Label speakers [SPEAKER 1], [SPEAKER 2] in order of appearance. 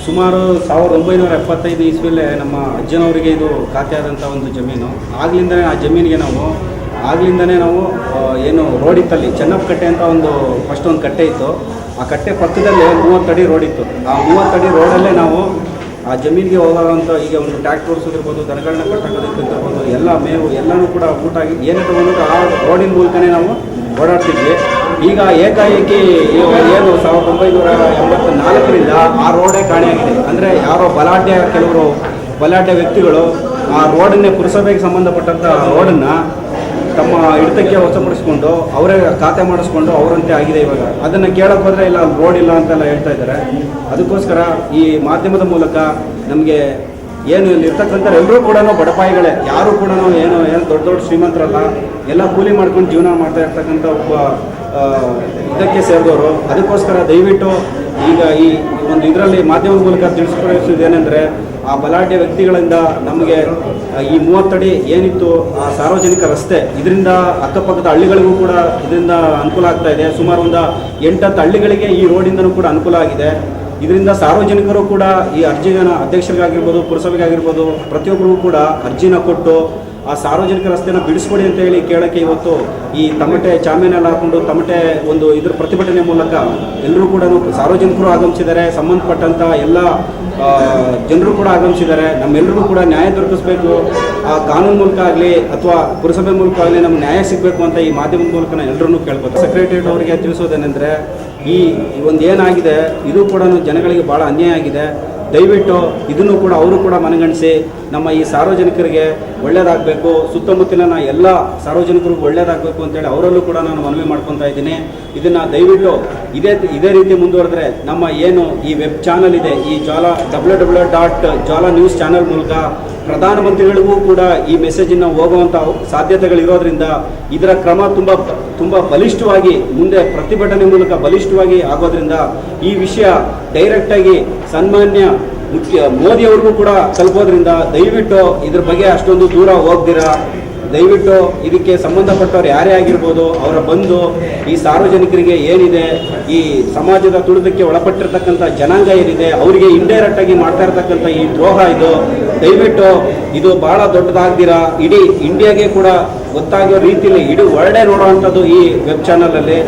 [SPEAKER 1] ಸುಮಾರು 1975 ಇಸ್ವಿಯಲ್ಲೇ ನಮ್ಮ ಅಜ್ಜನವರಿಗೆ ಇದು ಖಾತೆ ಆದಂಥ ಒಂದು ಜಮೀನು. ಆಗ್ಲಿಂದನೇ ಆ ಜಮೀನಿಗೆ ನಾವು ಏನು ರೋಡ್ ಇತ್ತಲ್ಲಿ ಚೆನ್ನಪ್ಪಕಟ್ಟೆ ಅಂತ ಫಸ್ಟ್ ಒಂದು ಕಟ್ಟೆ ಇತ್ತು. ಆ ಕಟ್ಟೆ ಪಕ್ಕದಲ್ಲೇ 30 ಅಡಿ ರೋಡ್ ಇತ್ತು. ಆ 30 ಅಡಿ ರೋಡಲ್ಲೇ ನಾವು ಆ ಜಮೀನಿಗೆ ಹೋಗುವಂಥ ಈಗ ಒಂದು ಟ್ಯಾಕ್ಟರ್ ಓಡಿಸೋದಿರ್ಬೋದು, ದನಗಳನ್ನ ಕಟ್ಟಾಕೋದಿರ್ಬೋದು, ಎಲ್ಲ ಮೇವು ಎಲ್ಲನೂ ಕೂಡ ಊಟ ಆಗಿ ಏನೇ ತೊಗೊಂಡು ಆ ರೋಡಿನ ಮೂಲಕನೇ ನಾವು ಓಡಾಡ್ತಿದ್ವಿ. ಈಗ ಏಕಾಏಕಿ ಏನು 1984ರಿಂದ ಆ ರೋಡೇ ಕಾಣೆಯಾಗಿದೆ. ಅಂದರೆ ಯಾರೋ ಕೆಲವರು ಬಲಾಢ್ಯ ವ್ಯಕ್ತಿಗಳು ಆ ರೋಡನ್ನೇ ಪುರಸಭೆಗೆ ಸಂಬಂಧಪಟ್ಟಂಥ ರೋಡನ್ನು ತಮ್ಮ ಹಿಡಿತಕ್ಕೆ ವಶಪಡಿಸ್ಕೊಂಡು ಅವರೇ ಖಾತೆ ಮಾಡಿಸ್ಕೊಂಡು ಅವರಂತೆ ಆಗಿದೆ. ಇವಾಗ ಅದನ್ನು ಕೇಳಕ್ಕೆ ಹೋದರೆ ಇಲ್ಲ ರೋಡ್ ಇಲ್ಲ ಅಂತೆಲ್ಲ ಹೇಳ್ತಾ ಇದ್ದಾರೆ. ಅದಕ್ಕೋಸ್ಕರ ಈ ಮಾಧ್ಯಮದ ಮೂಲಕ ನಮಗೆ ಏನು ಇಲ್ಲಿ ಇರ್ತಕ್ಕಂಥ ಎಲ್ಲರೂ ಕೂಡ ಬಡಪಾಯಿಗಳೇ, ಯಾರು ಕೂಡ ಏನು ದೊಡ್ಡ ಶ್ರೀಮಂತರಲ್ಲ, ಎಲ್ಲ ಕೂಲಿ ಮಾಡ್ಕೊಂಡು ಜೀವನ ಮಾಡ್ತಾ ಇರ್ತಕ್ಕಂಥ ಒಬ್ಬ ಇದಕ್ಕೆ ಸೇರಿದವರು. ಅದಕ್ಕೋಸ್ಕರ ದಯವಿಟ್ಟು ಈಗ ಈ ಒಂದು ಇದರಲ್ಲಿ ಮಾಧ್ಯಮದ ಮೂಲಕ ತಿಳಿಸ್ಕೊಡಿಸೋದೇನೆಂದರೆ ಆ ಬಲಾಢ್ಯ ವ್ಯಕ್ತಿಗಳಿಂದ ನಮಗೆ ಈ 30 ಅಡಿ ಏನಿತ್ತು ಆ ಸಾರ್ವಜನಿಕ ರಸ್ತೆ, ಇದರಿಂದ ಅಕ್ಕಪಕ್ಕದ ಹಳ್ಳಿಗಳಿಗೂ ಕೂಡ ಇದರಿಂದ ಅನುಕೂಲ ಆಗ್ತಾ ಇದೆ. ಸುಮಾರು ಒಂದು 8-10 ಹಳ್ಳಿಗಳಿಗೆ ಈ ರೋಡಿಂದನೂ ಕೂಡ ಅನುಕೂಲ ಆಗಿದೆ. ಇದರಿಂದ ಸಾರ್ವಜನಿಕರು ಕೂಡ ಈ ಅರ್ಜಿನ ಅಧ್ಯಕ್ಷರಿಗಾಗಿರ್ಬೋದು, ಪುರಸಭೆಗಾಗಿರ್ಬೋದು, ಪ್ರತಿಯೊಬ್ಬರಿಗೂ ಕೂಡ ಅರ್ಜಿನ ಕೊಟ್ಟು ಆ ಸಾರ್ವಜನಿಕ ರಸ್ತೆನ ಬಿಡಿಸ್ಕೊಡಿ ಅಂತ ಹೇಳಿ ಕೇಳೋಕ್ಕೆ ಇವತ್ತು ಈ ತಮಟೆ ಚಾಮೆನೆಲ್ಲ ಹಾಕೊಂಡು ತಮಟೆ ಒಂದು ಇದ್ರ ಪ್ರತಿಭಟನೆ ಮೂಲಕ ಎಲ್ಲರೂ ಕೂಡ ಸಾರ್ವಜನಿಕರು ಆಗಮಿಸಿದ್ದಾರೆ, ಸಂಬಂಧಪಟ್ಟಂಥ ಎಲ್ಲ ಜನರು ಕೂಡ ಆಗಮಿಸಿದ್ದಾರೆ. ನಮ್ಮೆಲ್ಲರಿಗೂ ಕೂಡ ನ್ಯಾಯ ದೊರಕಿಸಬೇಕು. ಆ ಕಾನೂನು ಮೂಲಕ ಆಗಲಿ ಅಥವಾ ಪುರಸಭೆ ಮೂಲಕ ಆಗಲಿ ನಮ್ಗೆ ನ್ಯಾಯ ಸಿಗಬೇಕು ಅಂತ ಈ ಮಾಧ್ಯಮದ ಮೂಲಕ ಎಲ್ಲರನ್ನೂ ಕೇಳ್ಬೋದು. ಸೆಕ್ರೆಟರಿಯೇಟ್ ಅವರಿಗೆ ತಿಳಿಸೋದೇನೆಂದರೆ ಈ ಒಂದು ಏನಾಗಿದೆ ಇದು ಕೂಡ ಜನಗಳಿಗೆ ಭಾಳ ಅನ್ಯಾಯ ಆಗಿದೆ. ದಯವಿಟ್ಟು ಇದನ್ನು ಕೂಡ ಅವರು ಕೂಡ ಮನಗಣಿಸಿ ನಮ್ಮ ಈ ಸಾರ್ವಜನಿಕರಿಗೆ ಒಳ್ಳೆಯದಾಗಬೇಕು, ಸುತ್ತಮುತ್ತಲಿನ ಎಲ್ಲ ಸಾರ್ವಜನಿಕರಿಗೂ ಒಳ್ಳೆಯದಾಗಬೇಕು ಅಂತೇಳಿ ಅವರಲ್ಲೂ ಕೂಡ ನಾನು ಮನವಿ ಮಾಡ್ಕೊತಾ ಇದ್ದೀನಿ. ಇದನ್ನು ದಯವಿಟ್ಟು ಇದೇ ರೀತಿ ಮುಂದುವರೆದ್ರೆ ನಮ್ಮ ಏನು ಈ ವೆಬ್ ಚಾನಲ್ ಇದೆ, ಈ www.jwala news ಚಾನಲ್ ಮೂಲಕ ಪ್ರಧಾನಮಂತ್ರಿಗಳಿಗೂ ಕೂಡ ಈ ಮೆಸೇಜನ್ನು ಹೋಗುವಂಥ ಸಾಧ್ಯತೆಗಳಿರೋದ್ರಿಂದ ಇದರ ಕ್ರಮ ತುಂಬ ಬಲಿಷ್ಠವಾಗಿ ಮುಂದೆ ಪ್ರತಿಭಟನೆ ಮೂಲಕ ಬಲಿಷ್ಠವಾಗಿ ಆಗೋದ್ರಿಂದ ಈ ವಿಷಯ ಡೈರೆಕ್ಟಾಗಿ ಸನ್ಮಾನ್ಯ ಮೋದಿಯವ್ರಿಗೂ ಕೂಡ ತಲುಪೋದ್ರಿಂದ ದಯವಿಟ್ಟು ಇದ್ರ ಬಗ್ಗೆ ಅಷ್ಟೊಂದು ದೂರ ಹೋಗ್ದಿರಾ ದಯವಿಟ್ಟು ಇದಕ್ಕೆ ಸಂಬಂಧಪಟ್ಟವ್ರು ಯಾರೇ ಆಗಿರ್ಬೋದು ಅವರ ಬಂದು ಈ ಸಾರ್ವಜನಿಕರಿಗೆ ಏನಿದೆ ಈ ಸಮಾಜದ ತುಳಿತಕ್ಕೆ ಒಳಪಟ್ಟಿರ್ತಕ್ಕಂಥ ಜನಾಂಗ ಏನಿದೆ ಅವರಿಗೆ ಇಂಡೈರೆಕ್ಟ್ ಆಗಿ ಮಾಡ್ತಾ ಇರ್ತಕ್ಕಂಥ ಈ ದ್ರೋಹ ದಯವಿಟ್ಟು ಇದು ಬಹಳ ದೊಡ್ಡದಾಗ್ದಿರಾ ಇಡೀ ಇಂಡಿಯಾಗೆ ಕೂಡ ಗೊತ್ತಾಗೋ ರೀತಿಯಲ್ಲಿ ಇಡೀ ವರ್ಲ್ಡೇ ನೋಡುವಂಥದ್ದು ಈ ವೆಬ್ ಚಾನಲಲ್ಲಿ